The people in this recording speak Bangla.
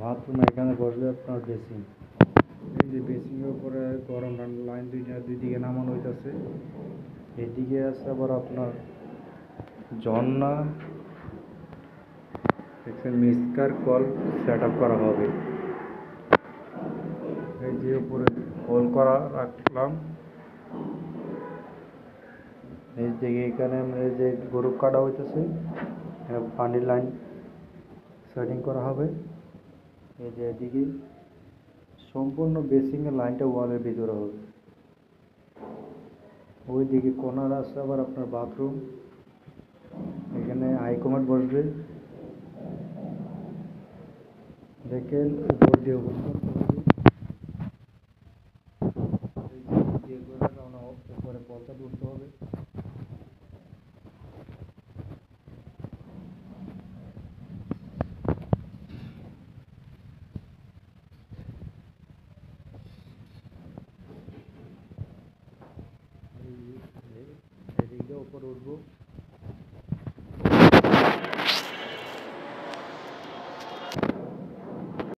বাথরুম এখানে বসবে আপনার বেসিন। এই যে বেসিনের উপরে গরম ঠান্ডা লাইন দুই দিকে নামানো হইতেছে। এদিকে আছে আবার আপনার ঝর্ণা, মিসকার কল সেট আপ করা হবে। এই যে উপরে হোল করা রাখলাম। এই দিকে এখানে এই যে গরু কাটা হইতেছে, পানির লাইন সেটিং করা হবে। এই যে এদিকে সম্পূর্ণ বেসিংয়ের লাইনটা ওয়ালের ভিতরে হবে। ওই দিকে কর্নার আছে আবার আপনার বাথরুম, এখানে হাইকমান্ড বসবে। দেখেন উপর দিয়ে উপরে পর্দা তুলতে হবে। এদিকে উপরে উঠবো।